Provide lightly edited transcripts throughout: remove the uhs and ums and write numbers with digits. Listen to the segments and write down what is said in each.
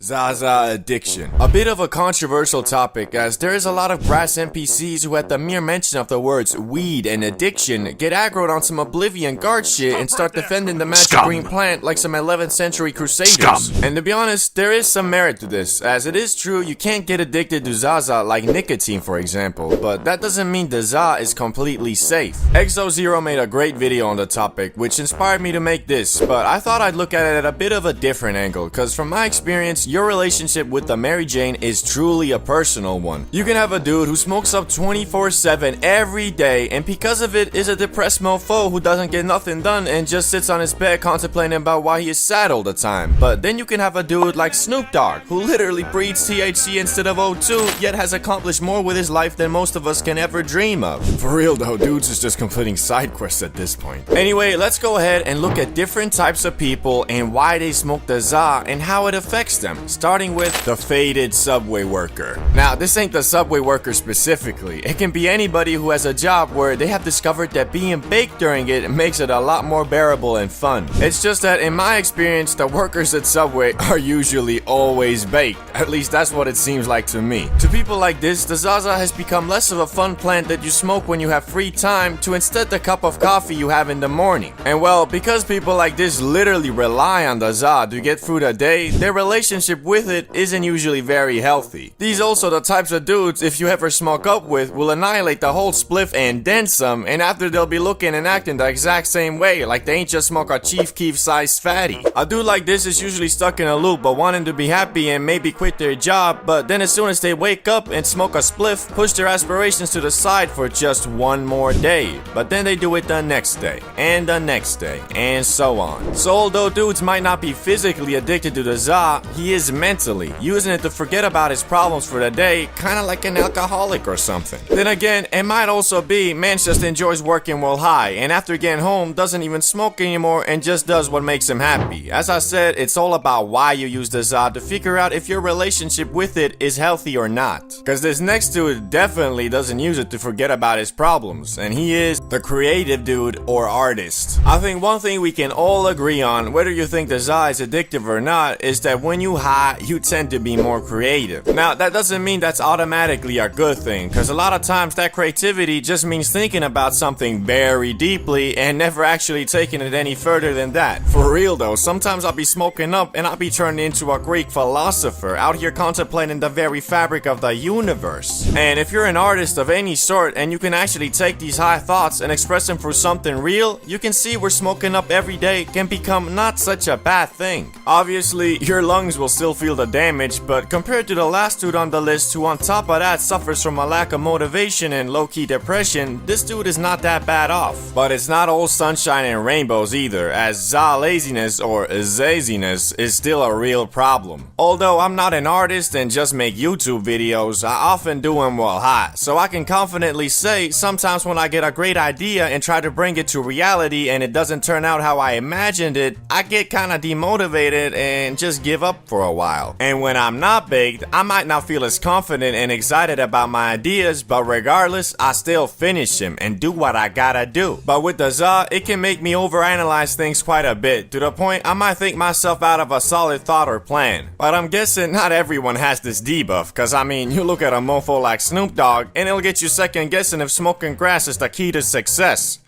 Zaza addiction. A bit of a controversial topic, as there is a lot of grass NPCs who at the mere mention of the words weed and addiction get aggroed on some Oblivion guard shit and start defending the magic green plant like some 11th century crusaders. And to be honest, there is some merit to this, as it is true you can't get addicted to Zaza like nicotine for example, but that doesn't mean the Za is completely safe. Exo0 made a great video on the topic which inspired me to make this, but I thought I'd look at it at a bit of a different angle, cause from my experience, your relationship with the Mary Jane is truly a personal one. You can have a dude who smokes up 24/7 every day and because of it is a depressed mofo who doesn't get nothing done and just sits on his bed contemplating about why he is sad all the time. But then you can have a dude like Snoop Dogg who literally breathes THC instead of O2 yet has accomplished more with his life than most of us can ever dream of. For real though, dudes is just completing side quests at this point. Anyway, let's go ahead and look at different types of people and why they smoke the Za and how it affects them. Starting with the faded subway worker. Now, this ain't the subway worker specifically. It can be anybody who has a job where they have discovered that being baked during it makes it a lot more bearable and fun. It's just that in my experience, the workers at Subway are usually always baked. At least that's what it seems like to me. To people like this, the Zaza has become less of a fun plant that you smoke when you have free time to instead the cup of coffee you have in the morning. And well, because people like this literally rely on the Za to get through the day, their relationship with it isn't usually very healthy. These also the types of dudes, if you ever smoke up with, will annihilate the whole spliff and then some, and after they'll be looking and acting the exact same way, like they ain't just smoke a Chief Keef sized fatty. A dude like this is usually stuck in a loop but wanting to be happy and maybe quit their job, but then as soon as they wake up and smoke a spliff, push their aspirations to the side for just one more day. But then they do it the next day, and the next day, and so on. So although dudes might not be physically addicted to the Za, he is mentally, using it to forget about his problems for the day, kinda like an alcoholic or something. Then again, it might also be man just enjoys working while high, and after getting home doesn't even smoke anymore and just does what makes him happy. As I said, it's all about why you use the Za to figure out if your relationship with it is healthy or not. Cause this next dude definitely doesn't use it to forget about his problems, and he is the creative dude or artist. I think one thing we can all agree on, whether you think the Za is addictive or not, is that when you high, you tend to be more creative. Now, that doesn't mean that's automatically a good thing, cause a lot of times that creativity just means thinking about something very deeply and never actually taking it any further than that. For real though, sometimes I'll be smoking up and I'll be turned into a Greek philosopher out here contemplating the very fabric of the universe. And if you're an artist of any sort and you can actually take these high thoughts and express them through something real, you can see where smoking up every day can become not such a bad thing. Obviously, your lungs will still feel the damage, but compared to the last dude on the list who on top of that suffers from a lack of motivation and low-key depression, this dude is not that bad off. But it's not all sunshine and rainbows either, as Za laziness or zaziness is still a real problem. Although I'm not an artist and just make YouTube videos, I often do them while high, so I can confidently say sometimes when I get a great idea and try to bring it to reality and it doesn't turn out how I imagined it, I get kinda demotivated and just give up for a while. And when I'm not baked, I might not feel as confident and excited about my ideas, but regardless, I still finish them and do what I gotta do. But with the Za, it can make me overanalyze things quite a bit, to the point I might think myself out of a solid thought or plan. But I'm guessing not everyone has this debuff, cause I mean, you look at a mofo like Snoop Dogg, and it'll get you second guessing if smoking grass is the key to success.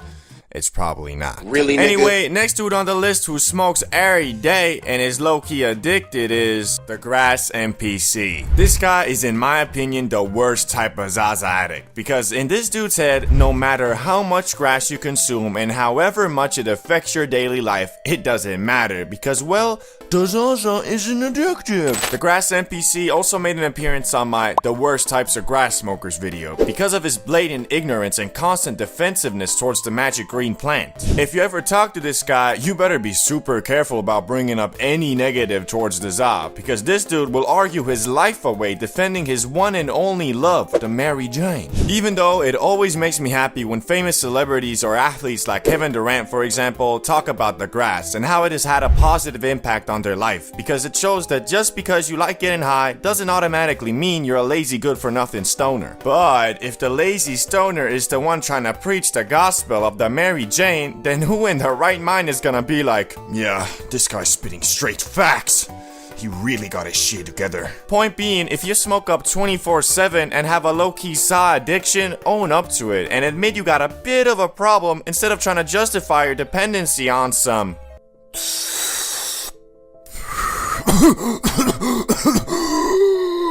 It's probably not. Really, nigga? Anyway, next dude on the list who smokes every day and is low-key addicted is the grass NPC. This guy is, in my opinion, the worst type of Zaza addict, because in this dude's head, no matter how much grass you consume and however much it affects your daily life, it doesn't matter because, well, the Zaza isn't addictive. The grass NPC also made an appearance on my The Worst Types of Grass Smokers video because of his blatant ignorance and constant defensiveness towards the magic green plant. If you ever talk to this guy, you better be super careful about bringing up any negative towards the Za, because this dude will argue his life away defending his one and only love, the Mary Jane. Even though it always makes me happy when famous celebrities or athletes like Kevin Durant, for example, talk about the grass and how it has had a positive impact on their life, because it shows that just because you like getting high doesn't automatically mean you're a lazy good-for-nothing stoner. But if the lazy stoner is the one trying to preach the gospel of the Mary Jane, then who in their right mind is gonna be like, yeah, this guy's spitting straight facts. he really got his shit together. Point being, if you smoke up 24/7 and have a low-key za addiction, own up to it and admit you got a bit of a problem instead of trying to justify your dependency on some.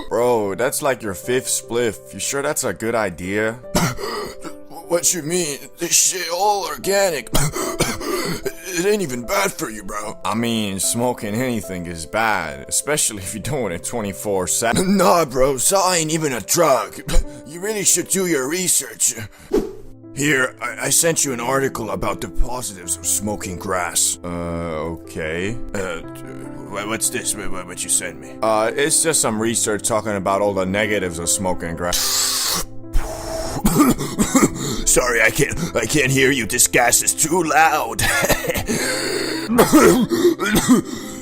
Bro, that's like your 5th spliff. You sure that's a good idea? What you mean? This shit all organic. It ain't even bad for you, bro. I mean, smoking anything is bad, especially if you're doing it 24/7. Nah, bro, za ain't even a drug. You really should do your research. Here, I sent you an article about the positives of smoking grass. Okay. What's this? What you sent me? It's just some research talking about all the negatives of smoking grass. Sorry, I can't hear you. This gas is too loud.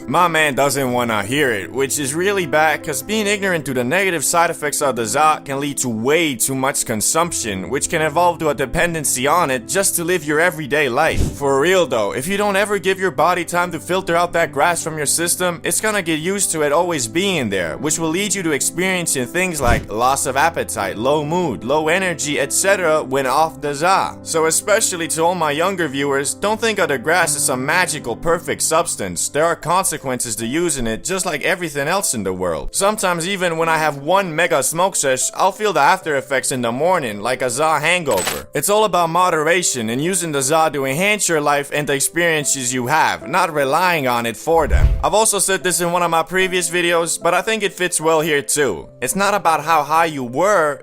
My man doesn't wanna hear it, which is really bad cause being ignorant to the negative side effects of the za can lead to way too much consumption, which can evolve to a dependency on it just to live your everyday life. For real though, if you don't ever give your body time to filter out that grass from your system, it's gonna get used to it always being there, which will lead you to experiencing things like loss of appetite, low mood, low energy, etc. when off the za. So especially to all my younger viewers, don't think of the grass as some magical perfect substance. There are consequences to using it just like everything else in the world. Sometimes even when I have one mega smoke sesh, I'll feel the after effects in the morning like a za hangover. It's all about moderation and using the za to enhance your life and the experiences you have, not relying on it for them. I've also said this in one of my previous videos, but I think it fits well here too. It's not about how high you were,